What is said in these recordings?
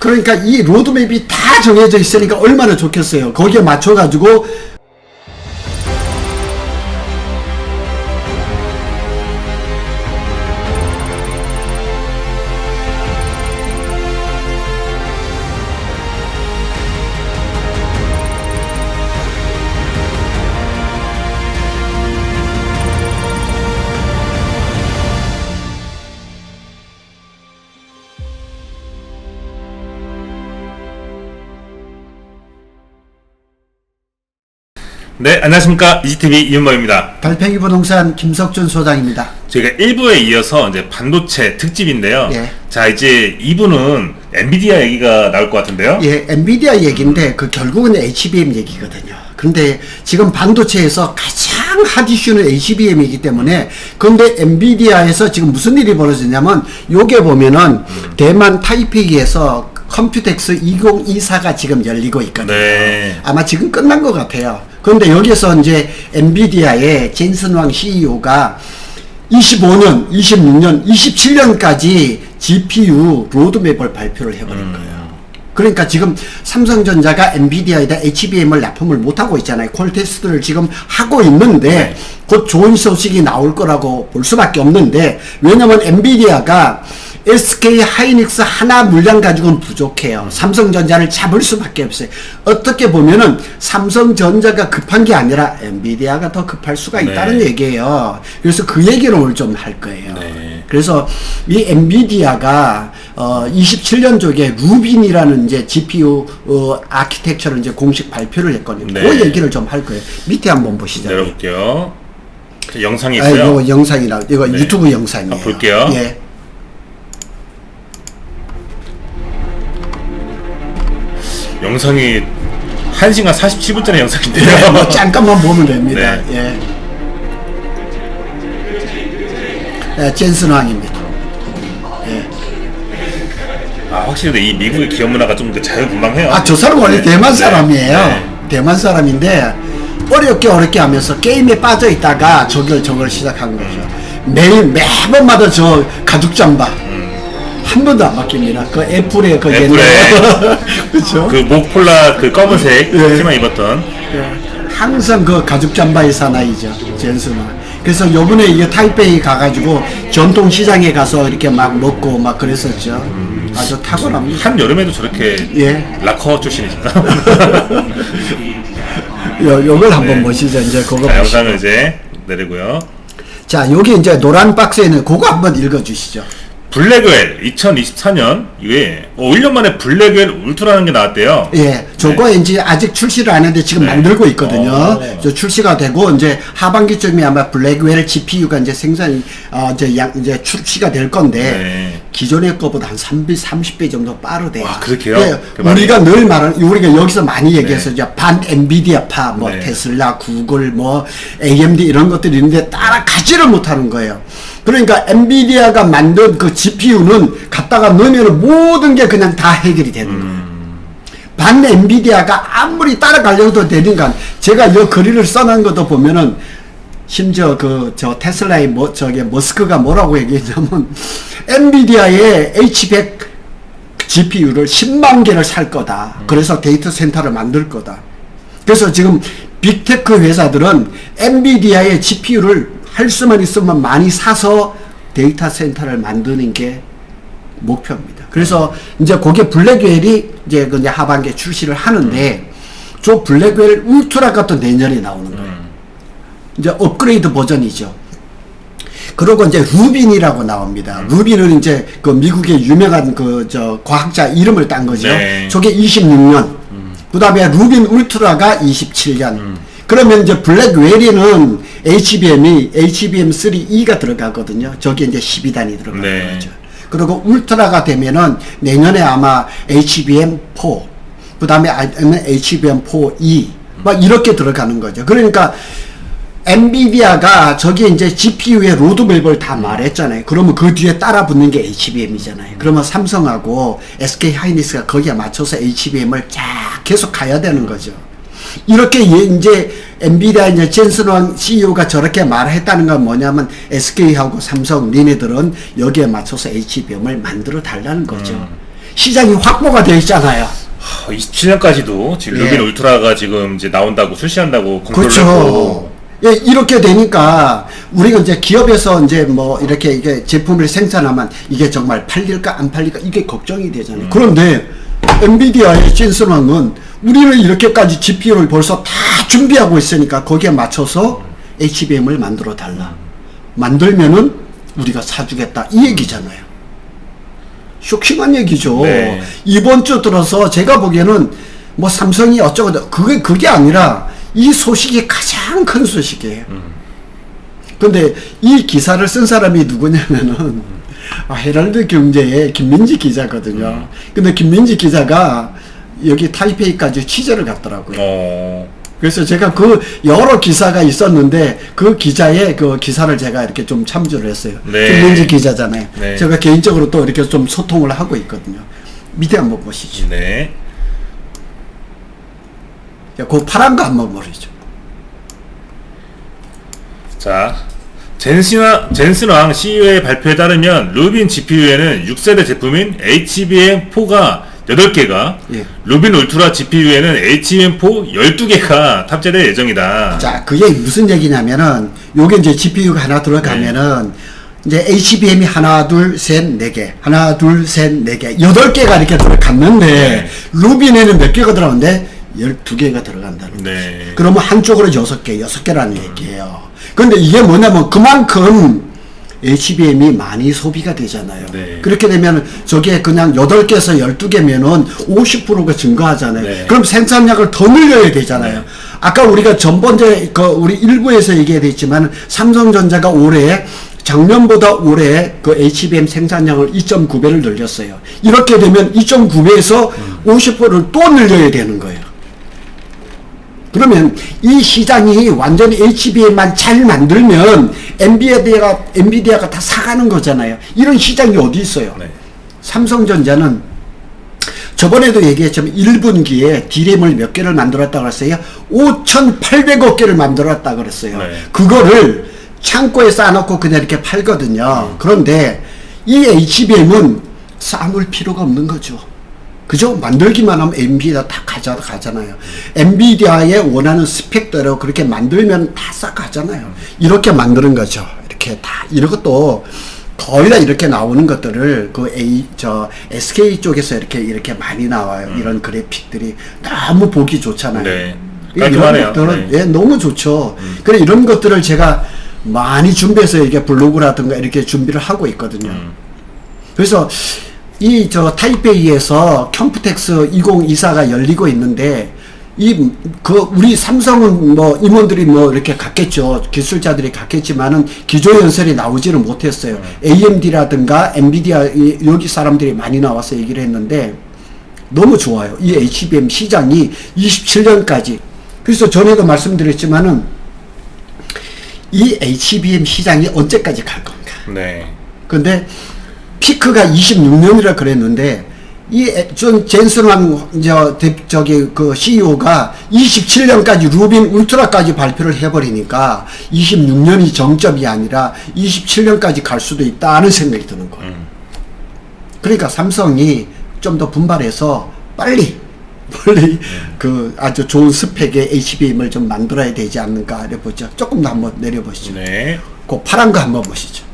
그러니까 이 로드맵이 다 정해져 있으니까 얼마나 좋겠어요. 거기에 맞춰가지고 네, 안녕하십니까. 이지TV 이윤범입니다. 달팽이 부동산 김석준 소장입니다. 저희가 1부에 이어서 이제 반도체 특집인데요. 예. 자, 이제 2부는 엔비디아 얘기가 나올 것 같은데요. 예, 엔비디아 얘기인데 그 결국은 HBM 얘기거든요. 근데 지금 반도체에서 가장 핫 이슈는 HBM이기 때문에, 근데 엔비디아에서 지금 무슨 일이 벌어지냐면, 요게 보면은 대만 타이페이에서 컴퓨텍스 2024가 지금 열리고 있거든요. 네. 아마 지금 끝난 것 같아요. 그런데 여기서 이제 엔비디아의 젠슨 왕 CEO가 25년, 26년, 27년까지 GPU 로드맵을 발표를 해버린 거예요. 그러니까 지금 삼성전자가 엔비디아에다 HBM을 납품을 못하고 있잖아요. 콜 테스트를 지금 하고 있는데, 네. 곧 좋은 소식이 나올 거라고 볼 수밖에 없는데, 왜냐면 엔비디아가 SK 하이닉스 하나 물량 가지고는 부족해요. 삼성전자를 잡을 수밖에 없어요. 어떻게 보면은 삼성전자가 급한 게 아니라 엔비디아가 더 급할 수가 있다는 네. 얘기예요. 그래서 그 얘기를 오늘 좀 할 거예요. 네. 그래서 이 엔비디아가 27년 쪽에 루빈이라는 이제 GPU 아키텍처를 이제 공식 발표를 했거든요. 네. 그 얘기를 좀 할 거예요. 밑에 한번 보시죠. 내려볼게요. 영상이 있어요. 이거 영상이라, 이거 네. 유튜브 영상이에요. 한번 볼게요. 예. 영상이 1시간 47분짜리 영상인데요. 네, 뭐 잠깐만 보면 됩니다. 네. 예. 예, 젠슨 왕입니다. 예. 아, 확실히 이 미국의 기업 문화가 좀 자유분방해요. 아, 저 사람 원래 네. 대만 네. 사람이에요. 네. 대만 사람인데 어렵게 하면서 게임에 빠져 있다가 저걸 시작한 거죠. 매번마다 저 가죽 잠바 한 번도 안 바뀝니다. 그 애플의 그 옛날에 그렇죠. 그 목폴라 그 검은색 예. 치마 입었던. 예. 항상 그 가죽 잠바의 사나이죠, 젠슨은. 그래서 요번에 이게 타이페이 가가지고 전통 시장에 가서 이렇게 막 먹고 막 그랬었죠. 아주 탁월합니다. 한 여름에도 저렇게 예. 락커 출신이잖아. 요걸 한번 네. 보시죠. 이제 그거 자, 보시죠. 영상을 이제 내리고요. 자, 여기 이제 노란 박스에는 그거 한번 읽어주시죠. 블랙웰 2024년 이게 1년 만에 블랙웰 울트라는 게 나왔대요. 예, 저거 이제 아직 출시를 안 했는데 지금 네. 만들고 있거든요. 오. 저 출시가 되고 이제 하반기쯤에 아마 블랙웰 GPU가 이제 생산이 이제 출시가 될 건데 네. 기존의 거보다 한 30배 정도 빠르대요. 와, 그렇게요? 예, 그 말이- 우리가 늘 말하는, 우리가 여기서 많이 얘기해서 이제 반 엔비디아파, 뭐 네. 테슬라, 구글, 뭐 AMD 이런 것들이 있는데 따라가지를 못하는 거예요. 그러니까 엔비디아가 만든 그 GPU는 갖다가 넣으면 모든 게 그냥 다 해결이 되는 거예요. 반 엔비디아가 아무리 따라가려도 되니까, 제가 이 글을 써놓은 것도 보면은 심지어 저 테슬라의 저게 머스크가 뭐라고 얘기했냐면 엔비디아의 H100 GPU를 10만 개를 살 거다. 그래서 데이터 센터를 만들 거다. 그래서 지금 빅테크 회사들은 엔비디아의 GPU를 할 수만 있으면 많이 사서 데이터 센터를 만드는 게 목표입니다. 그래서 이제 그게 블랙웰이 이제 하반기에 출시를 하는데, 저 블랙웰 울트라가 또 내년에 나오는 거예요. 이제 업그레이드 버전이죠. 그리고 이제 루빈이라고 나옵니다. 루빈은 이제 그 미국의 유명한 과학자 이름을 딴 거죠. 네. 저게 26년. 그 다음에 루빈 울트라가 27년. 그러면 이제 블랙웰에는 HBM3E가 들어가거든요. 저게 이제 12단이 들어가는 네. 거죠. 그리고 울트라가 되면은 내년에 아마 HBM4, 그 다음에 HBM4E, 막 이렇게 들어가는 거죠. 그러니까 엔비디아가 저기 이제 GPU의 로드맵을 다 말했잖아요. 그러면 그 뒤에 따라 붙는 게 HBM이잖아요. 그러면 삼성하고 SK 하이닉스가 거기에 맞춰서 HBM을 쫙 계속 가야 되는 거죠. 이렇게 이제 엔비디아 이제 젠슨 왕 CEO가 저렇게 말했다는 건 뭐냐면 SK하고 삼성 니네들은 여기에 맞춰서 HBM을 만들어 달라는 거죠. 시장이 확보가 되어 있잖아요. 27년까지도 지금 예. 루빈 울트라가 지금 이제 나온다고 출시한다고 공표를 그렇죠. 했고. 예, 이렇게 되니까 우리가 이제 기업에서 이제 뭐 이렇게 이게 제품을 생산하면 이게 정말 팔릴까 안 팔릴까 이게 걱정이 되잖아요. 그런데 엔비디아의 젠슨왕은 우리는 이렇게까지 GPU를 벌써 다 준비하고 있으니까 거기에 맞춰서 HBM을 만들어 달라. 만들면은 우리가 사주겠다 이 얘기잖아요. 쇼킹한 얘기죠. 네. 이번 주 들어서 제가 보기에는 뭐 삼성이 어쩌고 그게 아니라 이 소식이 가장 큰 소식이에요. 근데 이 기사를 쓴 사람이 누구냐면은 헤럴드 경제의 김민지 기자거든요. 근데 김민지 기자가 여기 타이페이까지 취재를 갔더라고요. 그래서 제가 그 여러 기사가 있었는데 그 기자의 그 기사를 제가 이렇게 좀 참조를 했어요. 네. 김민지 기자잖아요. 네. 제가 개인적으로 또 이렇게 좀 소통을 하고 있거든요. 밑에 한번 보시죠. 네. 그 파란 거 한번 보시죠. 자, 젠슨왕 CEO의 발표에 따르면 루빈 GPU에는 6세대 제품인 HBM4가 8개가, 예. 루빈 울트라 GPU에는 HBM4 12개가 탑재될 예정이다. 자, 그게 무슨 얘기냐면은 요게 이제 GPU가 하나 들어가면은 이제 HBM이 하나, 둘, 셋, 네 개, 하나, 둘, 셋, 네 개, 8개가 이렇게 들어갔는데 네. 루빈에는 몇 개가 들어가는데 12개가 들어간다는 거죠. 네. 그러면 한쪽으로 6개, 6개라는 얘기예요. 근데 이게 뭐냐면 그만큼 HBM이 많이 소비가 되잖아요. 네. 그렇게 되면 저게 그냥 8개에서 12개면은 50%가 증가하잖아요. 네. 그럼 생산량을 더 늘려야 되잖아요. 네. 아까 우리가 전번에 우리 일부에서 얘기했지만 삼성전자가 올해 작년보다 올해 그 HBM 생산량을 2.9배를 늘렸어요. 이렇게 되면 2.9배에서 50%를 또 늘려야 되는 거예요. 그러면 이 시장이 완전히 HBM만 잘 만들면 엔비디아가 다 사가는 거잖아요. 이런 시장이 어디 있어요? 네. 삼성전자는 저번에도 얘기했지만 1분기에 D램을 몇 개를 만들었다고 그랬어요? 5,800억 개를 만들었다고 그랬어요. 네. 그거를 창고에 쌓아놓고 그냥 이렇게 팔거든요. 그런데 이 HBM은 쌓을 필요가 없는 거죠. 그죠? 만들기만 하면 엔비디아 다 가잖아요. 엔비디아의 원하는 스펙대로 그렇게 만들면 다 싹 가잖아요. 이렇게 만드는 거죠. 이렇게 다, 이런 것도 거의 다 이렇게 나오는 것들을 SK 쪽에서 이렇게 많이 나와요. 이런 그래픽들이 너무 보기 좋잖아요. 네. 이런 깔끔하네요. 것들은, 네. 예, 너무 좋죠. 그래, 이런 것들을 제가 많이 준비해서 이렇게 블로그라든가 이렇게 준비를 하고 있거든요. 그래서 타이페이에서 컴퓨텍스 2024가 열리고 있는데, 우리 삼성은 뭐 임원들이 뭐 이렇게 갔겠죠. 기술자들이 갔겠지만은 기조 연설이 나오지는 못했어요. AMD라든가 엔비디아 여기 사람들이 많이 나와서 얘기를 했는데, 너무 좋아요. 이 HBM 시장이 27년까지. 그래서 전에도 말씀드렸지만은, 이 HBM 시장이 언제까지 갈 건가. 네. 근데, 피크가 26년이라 그랬는데, 젠슨왕, 그 CEO가 27년까지 루빈 울트라까지 발표를 해버리니까 26년이 정점이 아니라 27년까지 갈 수도 있다는 생각이 드는 거예요. 그러니까 삼성이 좀 더 분발해서 빨리 그 아주 좋은 스펙의 HBM을 좀 만들어야 되지 않는가 해보죠. 조금 더 한번 내려보시죠. 네. 그 파란 거 한번 보시죠.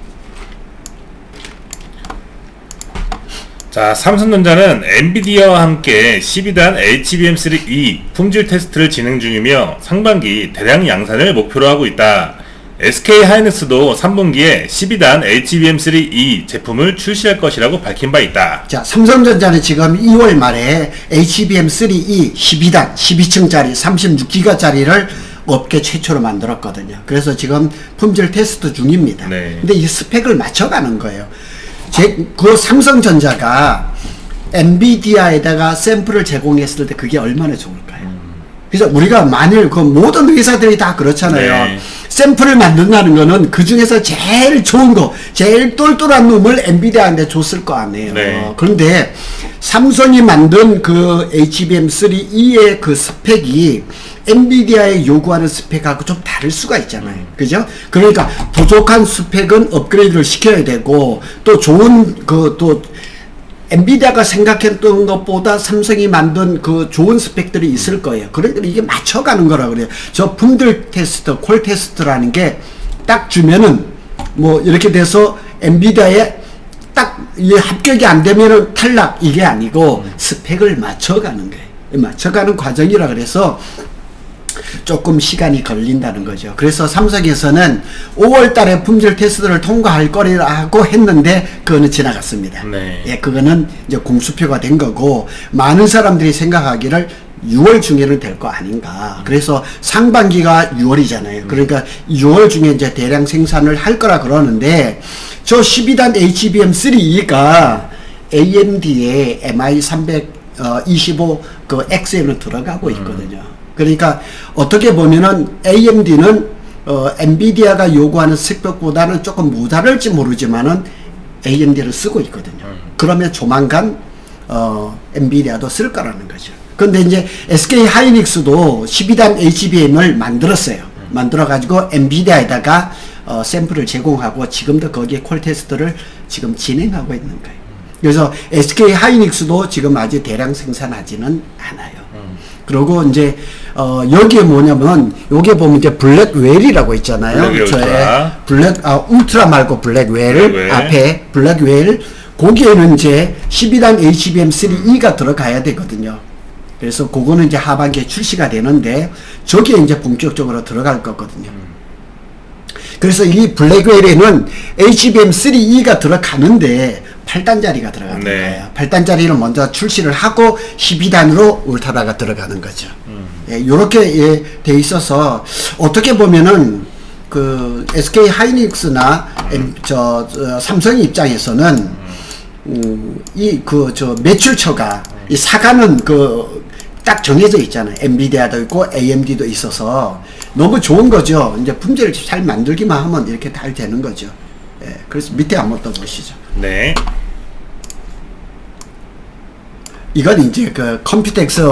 자, 삼성전자는 엔비디아와 함께 12단 HBM3E 품질 테스트를 진행 중이며 상반기 대량 양산을 목표로 하고 있다. SK하이닉스도 3분기에 12단 HBM3E 제품을 출시할 것이라고 밝힌 바 있다. 자, 삼성전자는 지금 2월 말에 HBM3E 12단, 12층짜리 36기가짜리를 업계 최초로 만들었거든요. 그래서 지금 품질 테스트 중입니다. 네. 근데 이 스펙을 맞춰가는 거예요. 그 삼성전자가 엔비디아에다가 샘플을 제공했을 때 그게 얼마나 좋을까요? 그래서 우리가 만일 그 모든 회사들이 다 그렇잖아요. 네. 샘플을 만든다는 거는 그 중에서 제일 좋은 거, 제일 똘똘한 놈을 엔비디아한테 줬을 거 아니에요. 네. 그런데 삼성이 만든 그 HBM3E의 그 스펙이 엔비디아에 요구하는 스펙하고 좀 다를 수가 있잖아요. 그죠? 그러니까 부족한 스펙은 업그레이드를 시켜야 되고, 또 좋은 엔비디아가 생각했던 것보다 삼성이 만든 그 좋은 스펙들이 있을 거예요. 그러니까 이게 맞춰가는 거라 그래요. 저 품질 테스트, 콜 테스트라는 게 딱 주면은 뭐 이렇게 돼서 엔비디아에 딱 이 합격이 안 되면은 탈락 이게 아니고 스펙을 맞춰가는 거예요. 맞춰가는 과정이라 그래서 조금 시간이 걸린다는 거죠. 그래서 삼성에서는 5월 달에 품질 테스트를 통과할 거라고 했는데 그거는 지나갔습니다. 네. 예, 그거는 이제 공수표가 된 거고 많은 사람들이 생각하기를 6월 중에는 될 거 아닌가. 그래서 상반기가 6월이잖아요. 그러니까 6월 중에 이제 대량 생산을 할 거라 그러는데 저 12단 HBM3E가 AMD의 MI325 그 X에는 들어가고 있거든요. 그러니까 어떻게 보면은 AMD는 엔비디아가 요구하는 스펙보다는 조금 모자랄지 모르지만은 AMD를 쓰고 있거든요. 그러면 조만간 엔비디아도 쓸 거라는 거죠. 근데 이제 SK 하이닉스도 12단 HBM을 만들었어요. 만들어가지고 엔비디아에다가 샘플을 제공하고 지금도 거기에 콜 테스트를 지금 진행하고 있는 거예요. 그래서 SK 하이닉스도 지금 아직 대량 생산하지는 않아요. 그리고 이제 여기에 뭐냐면 여기에 보면 이제 블랙웰이라고 있잖아요. 울트라 말고 블랙웰 앞에 블랙웰 거기에는 이제 12단 HBM3E가 들어가야 되거든요. 그래서 그거는 이제 하반기에 출시가 되는데 저기에 이제 본격적으로 들어갈 거거든요. 그래서 이 블랙웰에는 HBM3E가 들어가는데 8단짜리가 들어가는 거예요. 8단짜리를 먼저 출시를 하고 12단으로 울트라가 들어가는 거죠. 예, 요렇게 예, 돼 있어서 어떻게 보면은 그 SK 하이닉스나 삼성 입장에서는 이 그 저 매출처가 이 사가는 그 딱 정해져 있잖아요. 엔비디아도 있고 AMD도 있어서 너무 좋은 거죠. 이제 품질을 잘 만들기만 하면 이렇게 잘 되는 거죠. 예, 그래서 밑에 한번 더 보시죠. 네. 이건 이제 그 컴퓨텍스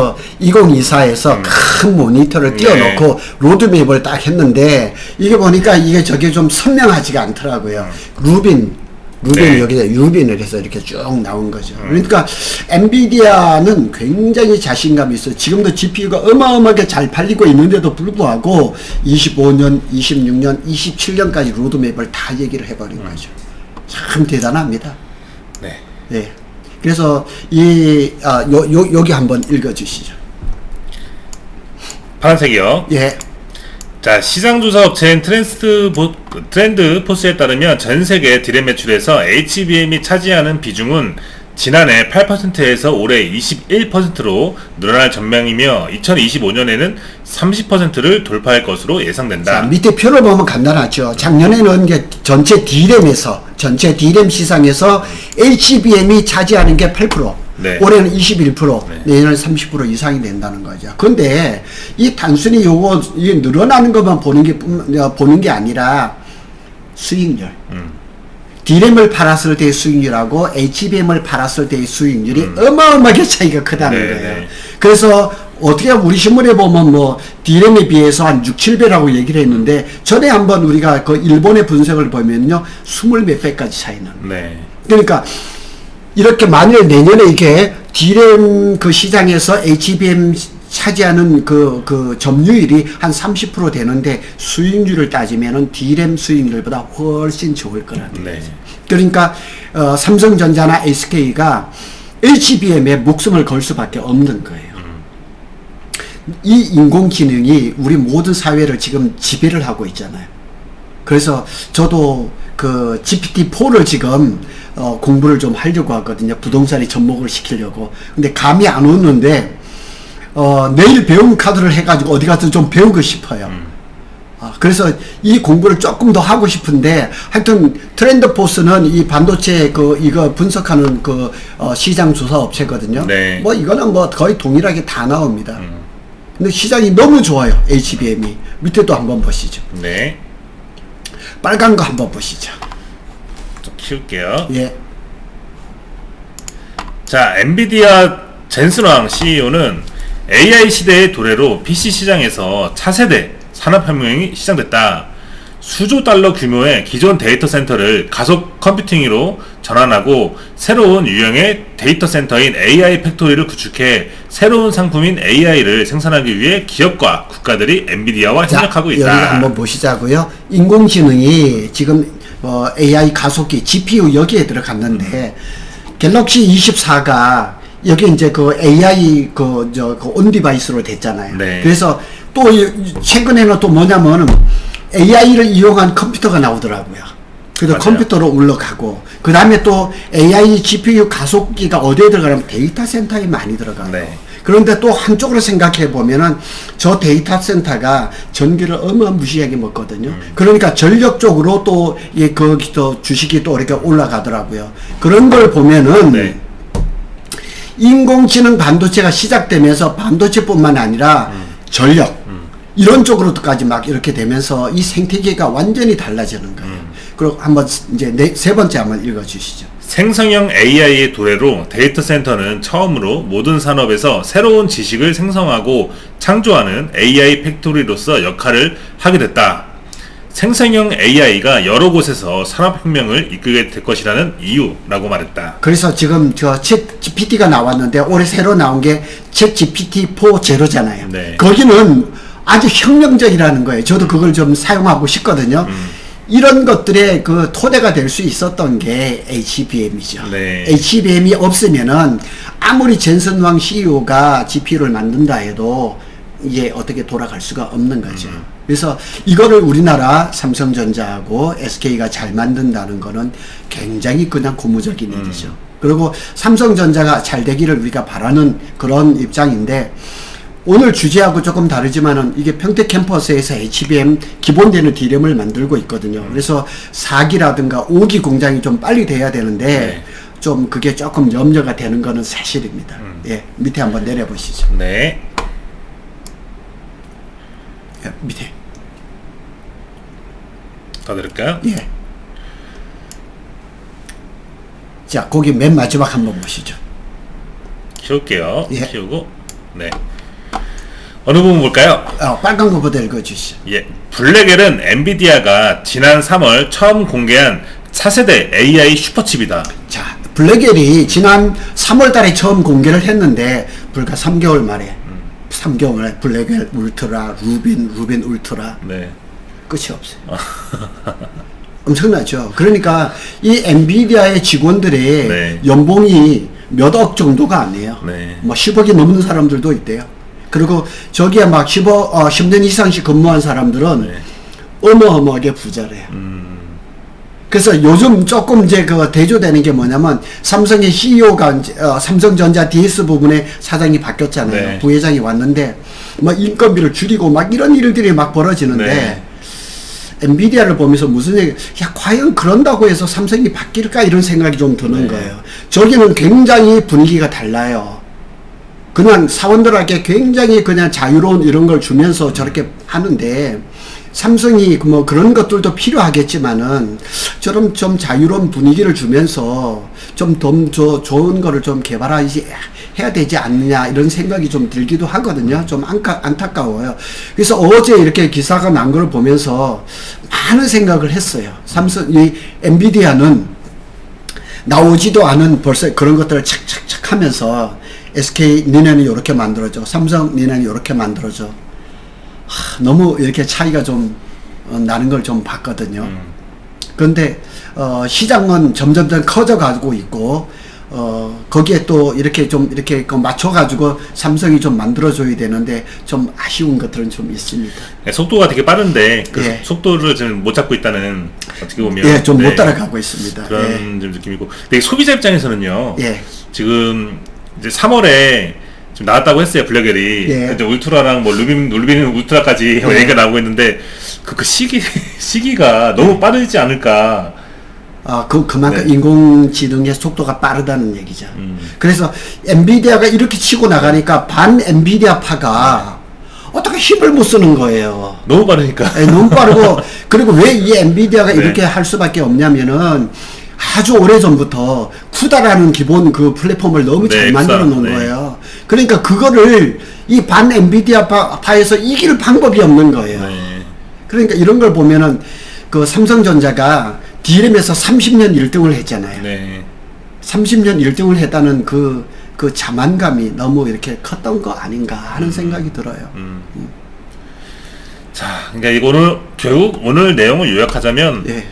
2024에서 큰 모니터를 띄워놓고 로드맵을 딱 했는데 이게 보니까 이게 저게 좀 선명하지가 않더라고요. 루빈 여기다 유빈을 해서 이렇게 쭉 나온 거죠. 그러니까 엔비디아는 굉장히 자신감이 있어요. 지금도 GPU가 어마어마하게 잘 팔리고 있는데도 불구하고 25년, 26년, 27년까지 로드맵을 다 얘기를 해버린 거죠. 참 대단합니다. 네. 예. 그래서 여기 한번 읽어주시죠. 파란색이요. 예. 자, 시장조사 업체인 트렌드 포스에 따르면 전 세계 디램 매출에서 HBM이 차지하는 비중은 지난해 8%에서 올해 21%로 늘어날 전망이며 2025년에는 30%를 돌파할 것으로 예상된다. 자, 밑에 표를 보면 간단하죠. 작년에는 이게 전체 디램 시장에서 HBM이 차지하는 게 8%, 네. 올해는 21%, 내년은 30% 이상이 된다는 거죠. 근데 이 단순히 이 늘어나는 것만 보는 게 아니라 수익률. 디램을 팔았을 때의 수익률하고 HBM을 팔았을 때의 수익률이 어마어마하게 차이가 크다는 거예요. 그래서 어떻게 우리 신문에 보면 뭐 디램에 비해서 한 6, 7배라고 얘기를 했는데 전에 한번 우리가 그 일본의 분석을 보면요 20몇 배까지 차이는. 네. 그러니까 이렇게 만일 내년에 이게 디램 그 시장에서 HBM 차지하는 그 점유율이 한 30% 되는데 수익률을 따지면은 디램 수익률보다 훨씬 좋을 거라는 거죠. 네. 그러니까 삼성전자나 SK가 HBM에 목숨을 걸 수밖에 없는 거예요. 이 인공지능이 우리 모든 사회를 지금 지배를 하고 있잖아요. 그래서 저도 그 GPT-4를 지금 공부를 좀 하려고 하거든요. 부동산에 접목을 시키려고. 근데 감이 안 오는데 내일 배움 카드를 해가지고 어디 가서 좀 배우고 싶어요. 그래서 이 공부를 조금 더 하고 싶은데 하여튼 트렌드 포스는 이 반도체 이거 분석하는 시장 조사 업체거든요. 네. 뭐 이거는 뭐 거의 동일하게 다 나옵니다. 근데 시장이 너무 좋아요. HBM이. 밑에도 한번 보시죠. 네. 빨간 거 한번 보시죠. 좀 키울게요. 예. 자, 엔비디아 젠슨왕 CEO는 AI 시대의 도래로 PC 시장에서 차세대 산업혁명이 시작됐다. 수조 달러 규모의 기존 데이터 센터를 가속 컴퓨팅으로 전환하고 새로운 유형의 데이터 센터인 AI 팩토리를 구축해 새로운 상품인 AI를 생산하기 위해 기업과 국가들이 엔비디아와 협력하고 있다. 여기 한번 보시자고요. 인공지능이 지금 AI 가속기 GPU 여기에 들어갔는데 갤럭시 24가 여기 이제 그 AI 그 온 디바이스로 됐잖아요. 네. 그래서 또 최근에는 또 뭐냐면 AI를 이용한 컴퓨터가 나오더라고요. 그래서 맞아요. 컴퓨터로 올라가고 그 다음에 또 AI GPU 가속기가 어디에 들어가냐면 데이터 센터에 많이 들어가요. 네. 그런데 또 한쪽으로 생각해 보면은 저 데이터 센터가 전기를 어마무시하게 먹거든요. 그러니까 전력 쪽으로 또 거기 또 주식이 또 이렇게 올라가더라고요. 그런 걸 보면은 네. 인공지능 반도체가 시작되면서 반도체뿐만 아니라 전력 이런 쪽으로까지 막 이렇게 되면서 이 생태계가 완전히 달라지는 거예요. 그리고 한번 이제 세 번째 한번 읽어주시죠. 생성형 AI의 도래로 데이터 센터는 처음으로 모든 산업에서 새로운 지식을 생성하고 창조하는 AI 팩토리로서 역할을 하게 됐다. 생성형 AI가 여러 곳에서 산업혁명을 이끌게 될 것이라는 이유라고 말했다. 그래서 지금 저 챗 GPT가 나왔는데 올해 새로 나온 게 챗 GPT-4 제로잖아요. 네. 거기는 아주 혁명적이라는 거예요. 저도 그걸 좀 사용하고 싶거든요. 이런 것들의 그 토대가 될 수 있었던 게 HBM이죠. 네. HBM이 없으면은 아무리 젠슨 왕 CEO가 GPU를 만든다 해도 이게 어떻게 돌아갈 수가 없는 거죠. 그래서 이거를 우리나라 삼성전자하고 SK가 잘 만든다는 거는 굉장히 그냥 고무적인 일이죠. 그리고 삼성전자가 잘 되기를 우리가 바라는 그런 입장인데 오늘 주제하고 조금 다르지만은 이게 평택 캠퍼스에서 HBM 기본되는 D램을 만들고 있거든요. 그래서 4기라든가 5기 공장이 좀 빨리 돼야 되는데 네. 좀 그게 조금 염려가 되는 거는 사실입니다. 예, 밑에 한번 내려보시죠. 네. 예, 밑에. 더 드릴까요? 예. 자, 거기 맨 마지막 한번 보시죠. 키울게요. 예. 키우고. 네. 어느 부분 볼까요? 빨간 거부터 읽어주시죠. 예. 블랙엘은 엔비디아가 지난 3월 처음 공개한 4세대 AI 슈퍼칩이다. 자, 블랙엘이 지난 3월 달에 처음 공개를 했는데 불과 3개월 만에 3개월 만에 블랙엘 울트라, 루빈 울트라 네. 끝이 없어요. 엄청나죠. 그러니까 이 엔비디아의 직원들의 네. 연봉이 몇 억 정도가 아니에요. 네. 뭐 10억이 넘는 사람들도 있대요. 그리고 저기에 막 10년 이상씩 근무한 사람들은 네. 어마어마하게 부자래요. 그래서 요즘 조금 이제 그 대조되는 게 뭐냐면 삼성의 CEO가 삼성전자 DS 부분에 사장이 바뀌었잖아요. 네. 부회장이 왔는데 뭐 인건비를 줄이고 막 이런 일들이 막 벌어지는데 네. 엔비디아를 보면서 무슨 얘기, 야, 과연 그런다고 해서 삼성이 바뀔까? 이런 생각이 좀 드는 네. 거예요. 저기는 굉장히 분위기가 달라요. 그냥 사원들에게 굉장히 그냥 자유로운 이런 걸 주면서 저렇게 하는데, 삼성이 뭐 그런 것들도 필요하겠지만은, 저런 좀 자유로운 분위기를 주면서 좀 더 좋은 거를 좀 개발하지, 해야 되지 않느냐 이런 생각이 좀 들기도 하거든요. 좀 안타까워요. 그래서 어제 이렇게 기사가 난 걸 보면서 많은 생각을 했어요. 이 엔비디아는 나오지도 않은 벌써 그런 것들을 착착착 하면서 SK 니네는 이렇게 만들어줘, 삼성 니네는 이렇게 만들어줘. 너무 이렇게 차이가 좀 나는 걸 좀 봤거든요. 그런데 시장은 점점 커져가지고 있고, 거기에 또 이렇게 좀 이렇게 맞춰가지고 삼성이 좀 만들어줘야 되는데 좀 아쉬운 것들은 좀 있습니다. 네, 속도가 되게 빠른데 그 예. 속도를 지금 못 잡고 있다는, 어떻게 보면 예, 좀 못 네, 따라가고 있습니다. 그런 좀 느낌이고, 근데 소비자 입장에서는요. 예. 지금 이제 3월에 지금 나왔다고 했어요, 블랙엘이. 예. 이제 울트라랑 뭐 루빈 울트라까지 예. 얘기가 나오고 있는데 그 시기가 너무 빠르지 않을까. 그만큼 네. 인공지능의 속도가 빠르다는 얘기죠. 그래서 엔비디아가 이렇게 치고 나가니까 반 엔비디아파가 어떻게 힘을 못 쓰는 거예요. 너무 빠르니까. 예, 너무 빠르고, 그리고 왜 이 엔비디아가 네. 이렇게 할 수밖에 없냐면은 아주 오래 전부터 쿠다라는 기본 그 플랫폼을 너무 네, 잘 만들어 놓은 네. 거예요. 그러니까 그거를 이 반 엔비디아 파에서 이길 방법이 없는 거예요. 네. 그러니까 이런 걸 보면은 그 삼성전자가 D램에서 30년 1등을 했잖아요. 네. 30년 1등을 했다는 그 자만감이 너무 이렇게 컸던 거 아닌가 하는 생각이 들어요. 자, 그러니까 이거는 결국 오늘 내용을 요약하자면 예.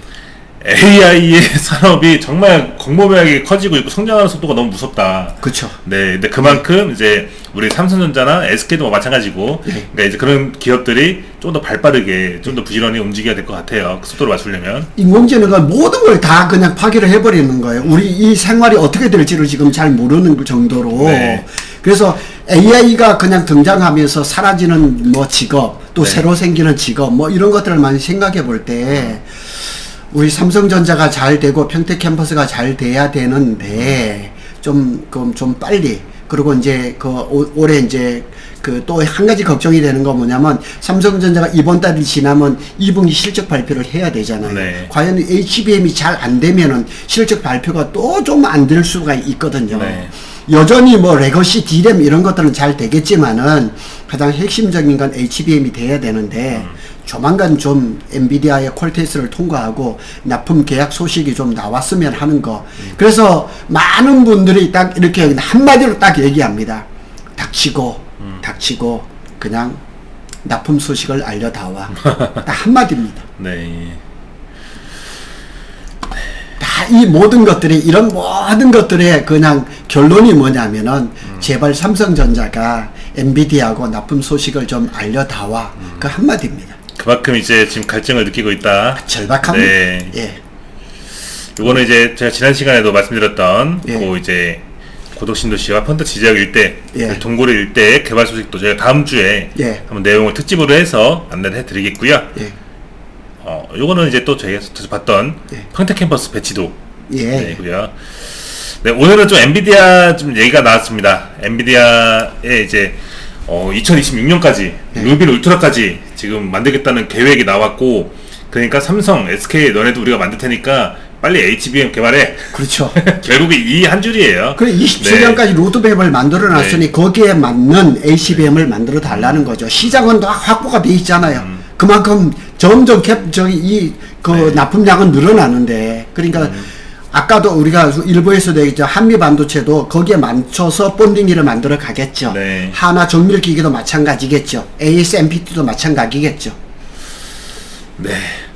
AI의 산업이 정말 광범위하게 커지고 있고 성장하는 속도가 너무 무섭다. 그렇죠. 네, 근데 그만큼 이제 우리 삼성전자나 SK도 마찬가지고, 그러니까 이제 그런 기업들이 좀 더 발빠르게, 좀 더 부지런히 움직여야 될 것 같아요. 그 속도를 맞추려면. 인공지능은 모든 걸 다 그냥 파괴를 해버리는 거예요. 우리 이 생활이 어떻게 될지를 지금 잘 모르는 정도로. 네. 그래서 AI가 그냥 등장하면서 사라지는 뭐 직업, 또 네. 새로 생기는 직업, 뭐 이런 것들만 생각해 볼 때, 우리 삼성전자가 잘 되고 평택 캠퍼스가 잘 돼야 되는데, 좀 빨리. 그리고 이제 올해 이제 또 한 가지 걱정이 되는 건 뭐냐면, 삼성전자가 이번 달이 지나면 2분기 실적 발표를 해야 되잖아요. 네. 과연 HBM이 잘 안 되면은 실적 발표가 또 좀 안 될 수가 있거든요. 네. 여전히 뭐 레거시 D램 이런 것들은 잘 되겠지만은 가장 핵심적인 건 HBM이 돼야 되는데, 조만간 좀 엔비디아의 퀄테스트를 통과하고 납품 계약 소식이 좀 나왔으면 하는 거. 그래서 많은 분들이 딱 이렇게 한마디로 딱 얘기합니다. 닥치고 그냥 납품 소식을 알려다와. 딱 한마디입니다. 네. 다 이 모든 것들이, 이런 모든 것들의 그냥 결론이 뭐냐면은, 제발 삼성전자가 엔비디아하고 납품 소식을 좀 알려다와. 그 한마디입니다. 그만큼 이제 지금 갈증을 느끼고 있다. 절박합니다. 네. 예. 이거는 이제 제가 지난 시간에도 말씀드렸던 예. 그 이제 고덕신도시와 펀드 지역 일대, 예. 그 동고래 일대의 개발 소식도 저희가 다음 주에 예. 한번 내용을 특집으로 해서 안내를 해드리겠고요. 예. 요거는 이제 또 저희가 봤던 예. 평택 캠퍼스 배치도 예. 이고요. 네, 오늘은 좀 엔비디아 좀 얘기가 나왔습니다. 엔비디아의 이제 2026년까지 루비 울트라까지 지금 만들겠다는 계획이 나왔고, 그러니까 삼성, SK 너네도 우리가 만들 테니까 빨리 HBM 개발해. 그렇죠. 결국에 이 한 줄이에요. 그래 27년까지 로드맵을 만들어 놨으니 네. 거기에 맞는 HBM을 만들어 달라는 거죠. 시장은 다 확보가 돼 있잖아요. 그만큼 점점 납품량은 늘어나는데, 그러니까 아까도 우리가 일부에서도 얘기했죠. 한미 반도체도 거기에 맞춰서 본딩기를 만들어 가겠죠. 네. 하나 정밀기기도 마찬가지겠죠. ASMPT도 마찬가지겠죠. 네.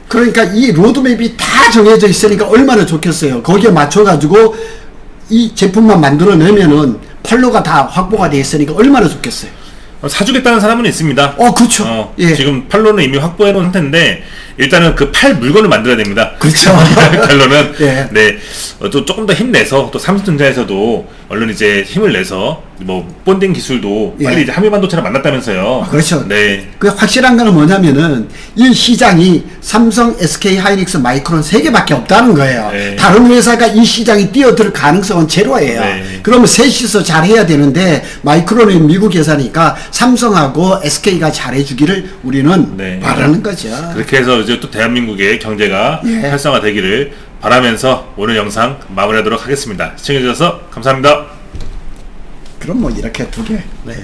그러니까 이 로드맵이 다 정해져 있으니까 얼마나 좋겠어요. 거기에 맞춰가지고 이 제품만 만들어내면은 판로가 다 확보가 돼 있으니까 얼마나 좋겠어요. 사주겠다는 사람은 있습니다. 그렇죠. 예. 지금 판로는 이미 확보해 놓은 상태인데, 일단은 그 팔 물건을 만들어야 됩니다. 그렇죠. 결론은 예. 네, 또 조금 더 힘내서, 또 삼성전자에서도 얼른 이제 힘을 내서 뭐 본딩 기술도 예. 빨리 이제 한미반도체랑 만났다면서요. 그렇죠. 네. 그 확실한 거는 뭐냐면은 이 시장이 삼성, SK 하이닉스, 마이크론 3개밖에 없다는 거예요. 네. 다른 회사가 이 시장에 뛰어들 가능성은 제로예요. 네. 그러면 셋이서 잘해야 되는데, 마이크론은 미국 회사니까 삼성하고 SK가 잘해주기를 우리는 네. 바라는 거죠. 그렇게 해서 이제 또 대한민국의 경제가 예. 활성화되기를 바라면서 오늘 영상 마무리하도록 하겠습니다. 시청해주셔서 감사합니다. 그럼 뭐 이렇게 두 개. 네.